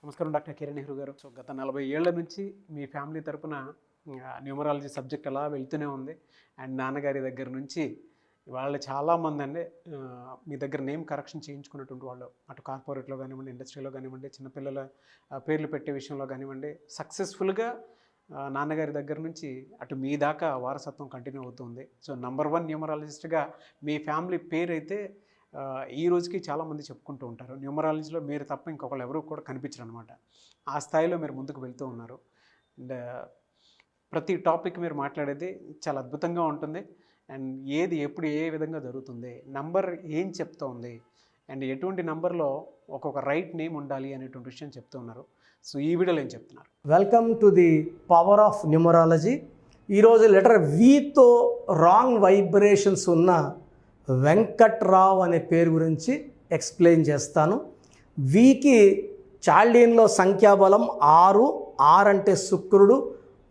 నమస్కారం డాక్టర్ కిరణ్ నెహ్రూ గారు. సో గత 40 ఏళ్ల నుంచి మీ ఫ్యామిలీ తరపున న్యూమరాలజీ సబ్జెక్ట్ అలా వెళ్తూనే ఉంది. అండ్ నాన్నగారి దగ్గర నుంచి వాళ్ళు చాలామంది అండి మీ దగ్గర నేమ్ కరెక్షన్ చేయించుకున్నటువంటి వాళ్ళు, అటు కార్పొరేట్లో కానివ్వండి, ఇండస్ట్రీలో కానివ్వండి, చిన్నపిల్లల పేర్లు పెట్టే విషయంలో కానివ్వండి, సక్సెస్ఫుల్గా నాన్నగారి దగ్గర నుంచి అటు మీ దాకా వారసత్వం కంటిన్యూ అవుతుంది. సో నంబర్ 1 న్యూమరాలజిస్ట్గా మీ ఫ్యామిలీ పేరు అయితే ఈ రోజుకి చాలామంది చెప్పుకుంటూ ఉంటారు. న్యూమరాలజీలో మీరు తప్ప ఇంకొకళ్ళు ఎవరు కూడా కనిపించరు అనమాట. ఆ స్థాయిలో మీరు ముందుకు వెళ్తూ ఉన్నారు. అండ్ ప్రతి టాపిక్ మీరు మాట్లాడేది చాలా అద్భుతంగా ఉంటుంది. అండ్ ఏది ఎప్పుడు ఏ విధంగా జరుగుతుంది, నంబర్ ఏం చెప్తోంది, అండ్ ఎటువంటి నంబర్లో ఒక్కొక్క రైట్ నేమ్ ఉండాలి అనేటువంటి విషయం చెప్తూ ఉన్నారు. సో ఈ వీడియోలో ఏం చెప్తున్నారు? Welcome to the power of numerology. ఈరోజు లెటర్ వితో రాంగ్ వైబ్రేషన్స్ ఉన్న వెంకట్రావు అనే పేరు గురించి ఎక్స్ప్లెయిన్ చేస్తాను. వికి చాల్డీన్లో సంఖ్యాబలం 6. 6 అంటే శుక్రుడు.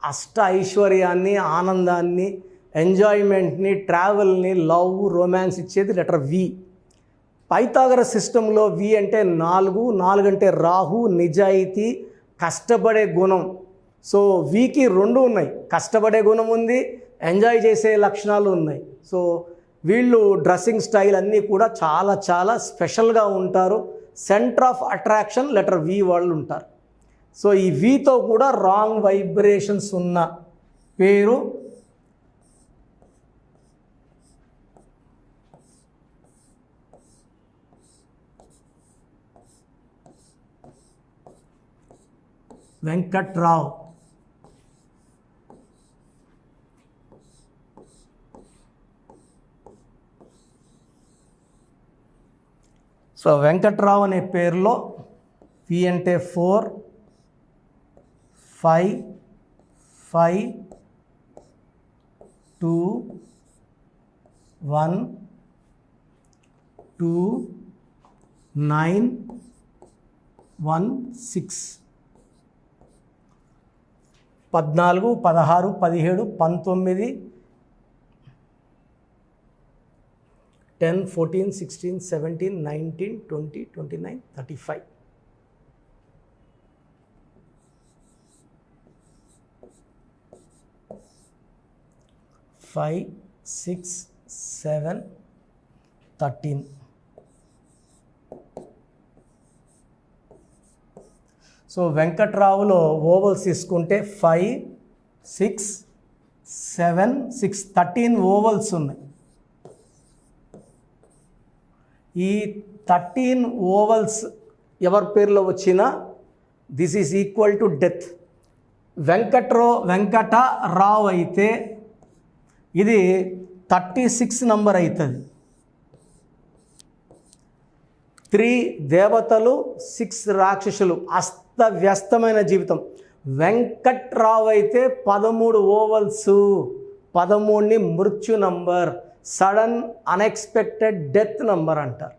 అష్ట ఐశ్వర్యాన్ని, ఆనందాన్ని, ఎంజాయ్మెంట్ని, ట్రావెల్ని, లవ్, రొమాన్స్ ఇచ్చేది లెటర్ వి. పైథాగరస్ సిస్టంలో వి అంటే 4. 4 అంటే రాహు, నిజాయితీ, కష్టపడే గుణం. సో వికి 2 ఉన్నాయి. కష్టపడే గుణం ఉంది, ఎంజాయ్ చేసే లక్షణాలు ఉన్నాయి. సో వీళ్ళు డ్రెస్సింగ్ స్టైల్ అన్నీ కూడా చాలా చాలా స్పెషల్గా ఉంటారు. Centre of attraction letter V వాళ్ళు ఉంటారు. సో ఈ వితో కూడా రాంగ్ వైబ్రేషన్స్ ఉన్న పేరు వెంకట్రావు. సో వెంకట్రావు అనే పేరులో వి అంటే 4, 5, 5, 2, 1, 2, 9, 1, 6, 14, 16, 17, 19, 10, 14, 16, 17, 19, 20, 29, 35. Five, 6, 7, 13. సో వెంకట్రావులో ఓవల్స్ తీసుకుంటే 5, 6, 7, 6, 13 ఓవల్స్ ఉన్నాయి. ఈ 13 ఓవల్స్ ఎవరి పేరులో వచ్చినా this is equal to death. Venkatarao అయితే ఇది 36 నంబర్ అవుతుంది. 3 దేవతలు, 6 రాక్షసులు, అస్తవ్యస్తమైన జీవితం. వెంకట్రావు అయితే 13 ఓవల్స్, 13ని మృత్యు number, sudden unexpected death number అంటారు.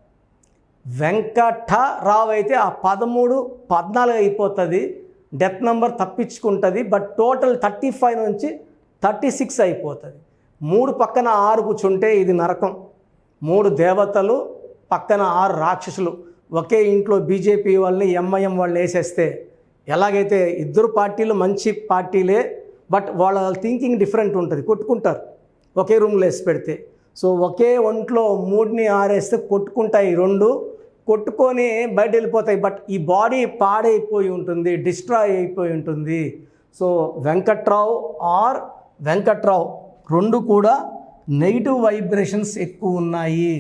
వెంకటరావు అయితే ఆ 13, 14 అయిపోతుంది, డెత్ నంబర్ తప్పించుకుంటుంది. బట్ టోటల్ 35 నుంచి 36 అయిపోతుంది. 3 పక్కన 6 కూర్చుంటే ఇది నరకం. 3 దేవతలు పక్కన 6 రాక్షసులు. ఒకే ఇంట్లో బీజేపీ వాళ్ళని ఎంఐఎం వాళ్ళు వేసేస్తే ఎలాగైతే ఇద్దరు పార్టీలు మంచి పార్టీలే, బట్ వాళ్ళ థింకింగ్ డిఫరెంట్ ఉంటుంది, కొట్టుకుంటారు ఒకే రూమ్లో వేసి పెడితే. సో ఒకే ఒంట్లో 3ని 6 వేస్తే కొట్టుకుంటాయి, 2 కొట్టుకొని బయట వెళ్ళిపోతాయి. బట్ ఈ బాడీ పాడైపోయి ఉంటుంది, డిస్ట్రాయ్ అయిపోయి ఉంటుంది. సో వెంకట్రావు ఆర్ వెంకట్రావు 2 కూడా నెగిటివ్ వైబ్రేషన్స్ ఎక్కువ ఉన్నాయి.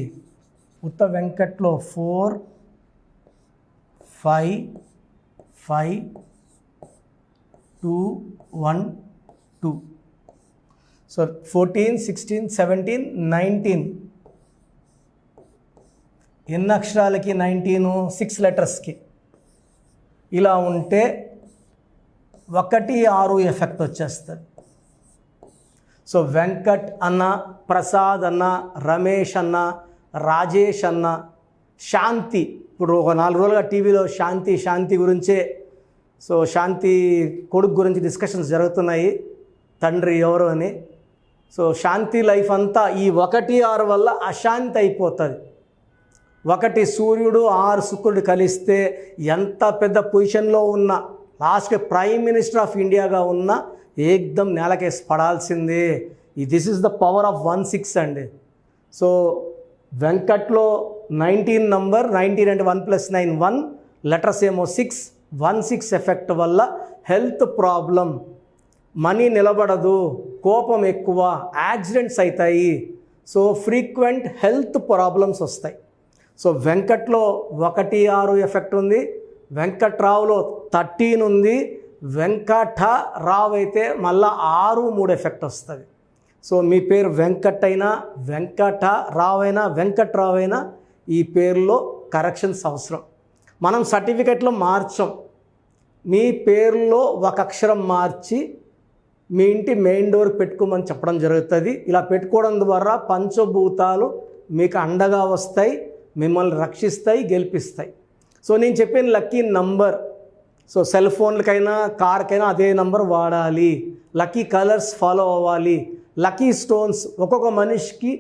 ఉత్త వెంకట్లో 4, 5, 5, 2, 1, 2. సో 14, 16, 17, 19. ఎన్ని అక్షరాలకి 19? 6 లెటర్స్కి. ఇలా ఉంటే 1, 6 ఎఫెక్ట్ వచ్చేస్తుంది. సో వెంకట్ అన్న, ప్రసాద్ అన్న, రమేష్ అన్న, రాజేష్ అన్న, శాంతి. ఇప్పుడు ఒక 4 రోజులుగా టీవీలో శాంతి గురించే, సో శాంతి కొడుకు గురించి డిస్కషన్స్ జరుగుతున్నాయి, తండ్రి ఎవరు అని. సో శాంతి లైఫ్ అంతా ఈ 1, 6 వల్ల అశాంతి అయిపోతుంది. ఒకటి సూర్యుడు 6 శుక్రుడు కలిస్తే ఎంత పెద్ద పొజిషన్లో ఉన్న లాస్ట్కి ప్రైమ్ మినిస్టర్ ఆఫ్ ఇండియాగా ఉన్న ఏకదం నేలకేసి పడాల్సిందే. This is the power of 16 అండి. సో వెంకట్లో 19 నంబర్, 19 అంటే 1 + 9 1, లెటర్స్ ఏమో 6, 16 ఎఫెక్ట్ వల్ల హెల్త్ ప్రాబ్లం, మనీ నిలబడదు, కోపం ఎక్కువ, యాక్సిడెంట్స్ అవుతాయి. సో ఫ్రీక్వెంట్ హెల్త్ ప్రాబ్లమ్స్ వస్తాయి. సో వెంకట్లో 1 6 ఎఫెక్ట్ ఉంది, వెంకట్రావులో 13 ఉంది, వెంకటరావు అయితే మళ్ళా 6 3 ఎఫెక్ట్ వస్తుంది. సో మీ పేరు వెంకట్ అయినా, వెంకటరావు అయినా, వెంకట్రావు అయినా ఈ పేరులో కరెక్షన్స్ అవసరం. మనం సర్టిఫికెట్లో మార్చాం. మీ పేరులో ఒక అక్షరం మార్చి మీ ఇంటి మెయిన్ డోర్ పెట్టుకోమని చెప్పడం జరుగుతుంది. ఇలా పెట్టుకోవడం ద్వారా పంచభూతాలు మీకు అండగా వస్తాయి, మిమ్మల్ని రక్షిస్తాయి, గెలిపిస్తాయి. సో నేను చెప్పిన లక్కీ నంబర్, సో సెల్ ఫోన్లకైనా కార్కైనా అదే నంబర్ వాడాలి. లక్కీ కలర్స్ ఫాలో అవ్వాలి. లక్కీ స్టోన్స్ ఒక్కొక్క మనిషికి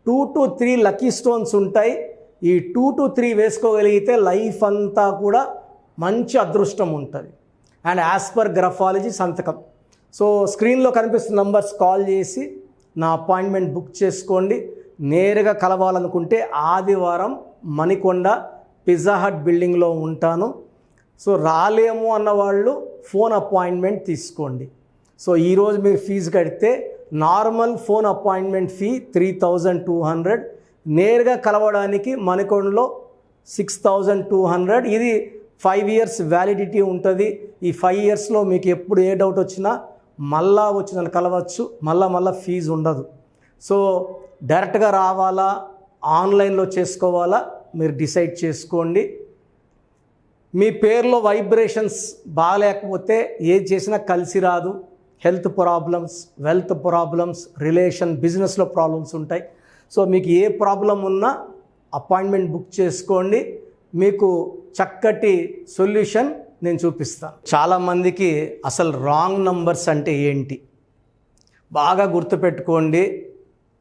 2 to 3 లక్కీ స్టోన్స్ ఉంటాయి. ఈ 2 to 3 వేసుకోగలిగితే లైఫ్ అంతా కూడా మంచి అదృష్టం ఉంటుంది. అండ్ యాజ్ పర్ గ్రఫాలజీ సంతకం. సో స్క్రీన్లో కనిపిస్తున్న నంబర్స్ కాల్ చేసి నా అపాయింట్మెంట్ బుక్ చేసుకోండి. నేరుగా కలవాలనుకుంటే ఆదివారం మణికొండ పిజ్జా హట్ బిల్డింగ్లో ఉంటాను. సో రాలేము అన్నవాళ్ళు ఫోన్ అపాయింట్మెంట్ తీసుకోండి. సో ఈరోజు మీరు ఫీజు కడితే నార్మల్ ఫోన్ అపాయింట్మెంట్ ఫీ 3200, నేరుగా కలవడానికి మణికొండలో 6200. ఇది 5 years వ్యాలిడిటీ ఉంటుంది. ఈ 5 yearsలో మీకు ఎప్పుడు ఏ డౌట్ వచ్చినా మళ్ళా వచ్చి నన్ను కలవచ్చు. మళ్ళా ఫీజు ఉండదు. సో డైరెక్ట్గా రావాలా, ఆన్లైన్లో చేసుకోవాలా మీరు డిసైడ్ చేసుకోండి. మీ పేరులో వైబ్రేషన్స్ బాగాలేకపోతే ఏది చేసినా కలిసి రాదు. Health problems, wealth problems, relation, బిజినెస్లో ప్రాబ్లమ్స్ ఉంటాయి. సో మీకు ఏ ప్రాబ్లం ఉన్నా అపాయింట్మెంట్ బుక్ చేసుకోండి. మీకు చక్కటి సొల్యూషన్ నేను చూపిస్తాను. చాలామందికి అసలు రాంగ్ నంబర్స్ అంటే ఏంటి బాగా గుర్తుపెట్టుకోండి.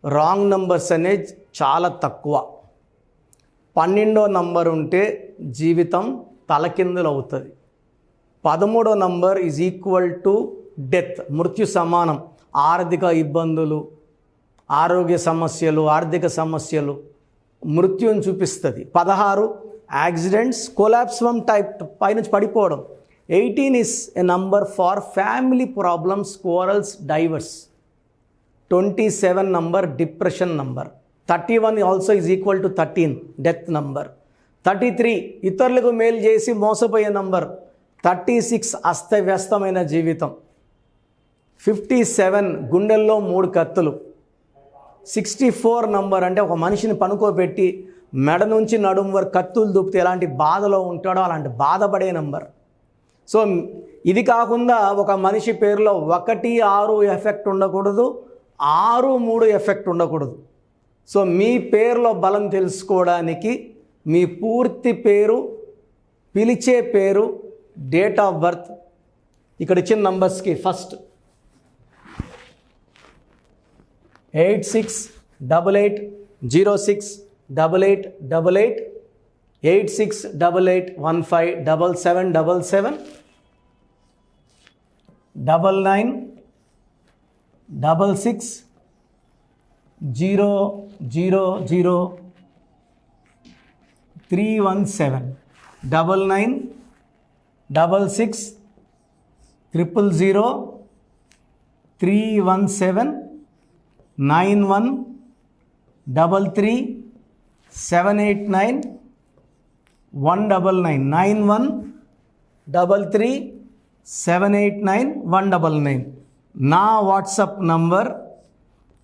రాంగ్ నంబర్స్ అనేది చాలా తక్కువ. 12వ నంబర్ ఉంటే జీవితం తలకిందులు అవుతుంది. 13వ number is equal to death, మృత్యు సమానం. ఆర్థిక ఇబ్బందులు, ఆరోగ్య సమస్యలు, ఆర్థిక సమస్యలు మృత్యుని చూపిస్తుంది. 16 యాక్సిడెంట్స్, కొలాప్స్ ఫ్రమ్ టైప్ పైనుంచి పడిపోవడం. 18 is a number for family problems, quarrels, divorce. 27 number depression number. 31 also is equal to 13 death number. 33 ఇతరులకు మేలు చేసి మోసపోయే నంబర్. 36 అస్తవ్యస్తమైన జీవితం. 57 గుండెల్లో 3 కత్తులు. 64 నంబర్ అంటే ఒక మనిషిని పనుకోబెట్టి మెడ నుంచి నడుము వరకు కత్తులు దూపితే ఎలాంటి బాధలో ఉంటాడో అలాంటి బాధపడే నంబర్. సో ఇది కాకుండా ఒక మనిషి పేరులో 1 6 ఎఫెక్ట్ ఉండకూడదు, 6 3 ఎఫెక్ట్ ఉండకూడదు. సో మీ పేరులో బలం తెలుసుకోవడానికి మీ పూర్తి పేరు, పిలిచే పేరు, డేట్ ఆఫ్ బర్త్, ఇక్కడ ఇచ్చిన నంబర్స్కి ఫస్ట్ 8688068888, 8688157777, 9966000317, 9966000317, 9133789199, 9133789199. నా WhatsApp number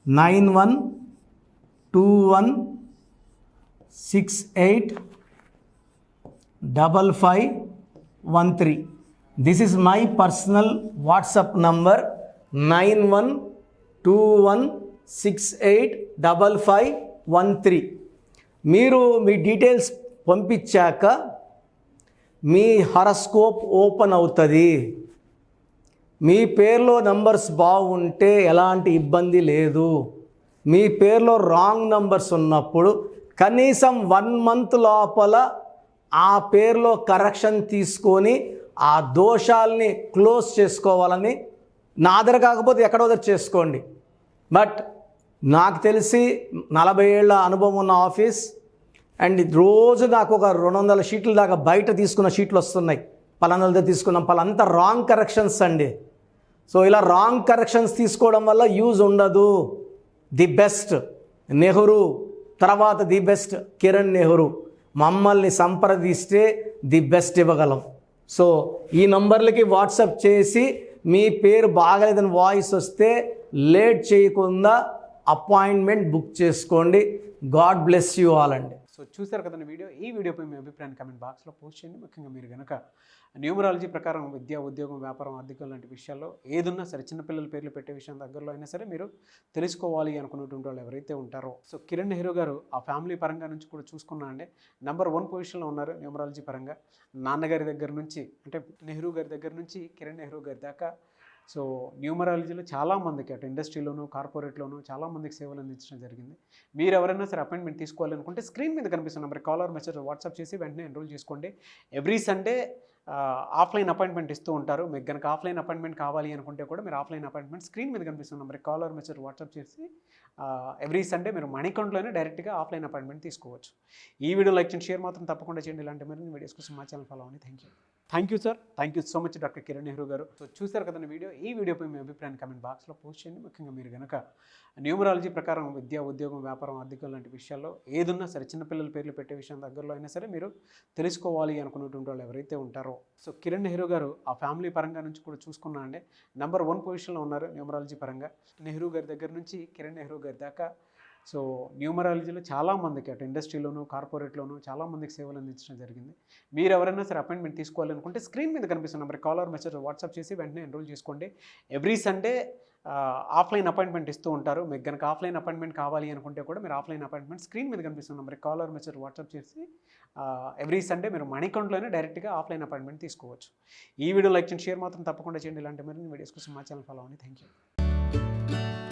9121685513. This is my personal WhatsApp number 9121685513. మీరు మీ డీటెయిల్స్ పంపించాక మీ హరస్కోప్ ఓపెన్ అవుతుంది. మీ పేరులో నంబర్స్ బాగుంటే ఎలాంటి ఇబ్బంది లేదు. మీ పేరులో రాంగ్ నంబర్స్ ఉన్నప్పుడు కనీసం 1 మంత్ లోపల ఆ పేరులో కరెక్షన్ తీసుకొని ఆ దోషాల్ని క్లోజ్ చేసుకోవాలని, నా దగ్గర కాకపోతే ఎక్కడో దగ్గర చేసుకోండి. బట్ నాకు తెలిసి 40 ఏళ్ళ అనుభవం ఉన్న ఆఫీస్, అండ్ రోజు నాకు ఒక 200 షీట్ల దాకా బయట తీసుకున్న షీట్లు వస్తున్నాయి. పలానాలతో తీసుకున్నాం, పలానంతా రాంగ్ కరెక్షన్స్ అండి. సో ఇలా రాంగ్ కరెక్షన్స్ తీసుకోవడం వల్ల యూజ్ ఉండదు. ది బెస్ట్ నెహ్రూ, తర్వాత ది బెస్ట్ కిరణ్ నెహ్రూ, మమ్మల్ని సంప్రదిస్తే ది బెస్ట్ ఇవ్వగలం. సో ఈ నంబర్లకి వాట్సాప్ చేసి మీ పేరు బాగలేదని వాయిస్ వస్తే లేట్ చేయకుండా అపాయింట్మెంట్ బుక్ చేసుకోండి. గాడ్ బ్లెస్ యూ ఆల్ అండి. సో చూసారు కదండి వీడియో. ఈ వీడియోపై మీ అభిప్రాయాన్ని కామెంట్ బాక్స్లో పోస్ట్ చేయండి. ముఖ్యంగా మీరు కనుక న్యూమరాలజీ ప్రకారం విద్య, ఉద్యోగం, వ్యాపారం, ఆర్థికం లాంటి విషయాల్లో ఏదున్నా సరే, చిన్నపిల్లల పేర్లు పెట్టే విషయం దగ్గరలో అయినా సరే మీరు తెలుసుకోవాలి అనుకున్నటువంటి వాళ్ళు ఎవరైతే ఉంటారో, సో కిరణ్ నెహ్రూ గారు ఆ ఫ్యామిలీ పరంగా నుంచి కూడా చూసుకున్నా అండి నెంబర్ 1 పొజిషన్లో ఉన్నారు న్యూమరాలజీ పరంగా. నాన్నగారి దగ్గర నుంచి, అంటే నెహ్రూ గారి దగ్గర నుంచి కిరణ్ నెహ్రూ గారి దాకా సో న్యూమరాలజీలో చాలామందికి అటు ఇండస్ట్రీలోను, కార్పొరేట్లోను చాలామందికి సేవలు అందించడం జరిగింది. మీరు ఎవరైనా సరే అపాయింట్మెంట్ తీసుకోవాలనుకుంటే స్క్రీన్ మీద కనిపిస్తున్న నెంబర్ కాలర్ మెసేజ్ వాట్సాప్ చేసి వెంటనే ఎన్రోల్ చేసుకోండి. ఎవ్రీ సండే ఆఫ్లైన్ అపాయింట్మెంట్ ఇస్తూ ఉంటారు. మీకు కనుక ఆఫ్లైన్ అపాయింట్మెంట్ కావాలి అనుకుంటే కూడా మీరు ఆఫ్లైన్ అపాయింట్మెంట్ స్క్రీన్ మీద కనిపిస్తున్న నెంబర్ కాలర్ మెసేజ్ వాట్సాప్ చేసి ఎవ్రీ సండే మీరు మనీ అకౌంట్లోనే డైరెక్ట్గా ఆఫ్లైన్ అపాయింట్మెంట్ తీసుకోవచ్చు. ఈ వీడియో లైక్ చేయండి, షేర్ మాత్రం తప్పకుండా చేయండి. ఇలాంటి మరిన్ని వీడియోస్ కోసం మా ఛానల్ ఫాలో అవ్వండి. Thank you sir. Thank you so much doctor Kiran Nehru గారు. సో చూసారు కదండి వీడియో. ఈ వీడియోపై మీ అభిప్రాయాన్ని కామెంట్ బాక్స్లో పోస్ట్ చేయండి. ముఖ్యంగా మీరు కనుక న్యూమరాలజీ ప్రకారం విద్య, ఉద్యోగం, వ్యాపారం, ఆర్థికం లాంటి విషయాల్లో ఏదున్నా సరే, చిన్నపిల్లల పేర్లు పెట్టే విషయం దగ్గరలో అయినా సరే మీరు తెలుసుకోవాలి అనుకున్నటువంటి వాళ్ళు ఎవరైతే ఉంటారో, సో కిరణ్ నెహ్రూ గారు ఆ ఫ్యామిలీ పరంగా నుంచి కూడా చూసుకున్నా అండి నెంబర్ 1 పొజిషన్లో ఉన్నారు న్యూమరాలజీ పరంగా. నెహ్రూ గారి దగ్గర నుంచి కిరణ్ నెహ్రూ గారి దాకా సో న్యూమరాలజీలో చాలామందికి అటు ఇండస్ట్రీలోను, కార్పొరేట్లోను చాలామందికి సేవలు అందించడం జరిగింది. మీరు ఎవరైనా సరే అపాయింట్మెంట్ తీసుకోవాలనుకుంటే స్క్రీన్ మీద కనిపిస్తున్న నెంబర్ కాలర్ మెసేజ్ వాట్సాప్ చేసి వెంటనే ఎన్రోల్ చేసుకోండి. ఎవ్రీ సండే ఆఫ్లైన్ అపాయింట్మెంట్ ఇస్తూ ఉంటారు. మీకు కనుక ఆఫ్లైన్ అపాయింట్మెంట్ కావాలి అనుకుంటే కూడా మీరు ఆఫ్లైన్ అపాయింట్మెంట్ స్క్రీన్ మీద కనిపిస్తున్న నెంబర్ కాలర్ మెసేజ్ వాట్సాప్ చేసి ఎవ్రీ సండే మీరు మనీ అకౌంట్లోనే డైరెక్ట్గా ఆఫ్లైన్ అపాయింట్మెంట్ తీసుకోవచ్చు. ఈ వీడియో లైక్ చేయండి, షేర్ మాత్రం తప్పకుండా చేయండి. ఇలాంటి మరిన్ని వీడియోస్ కోసం మా ఛానల్ ఫాలో అవ్వండి. Thank you.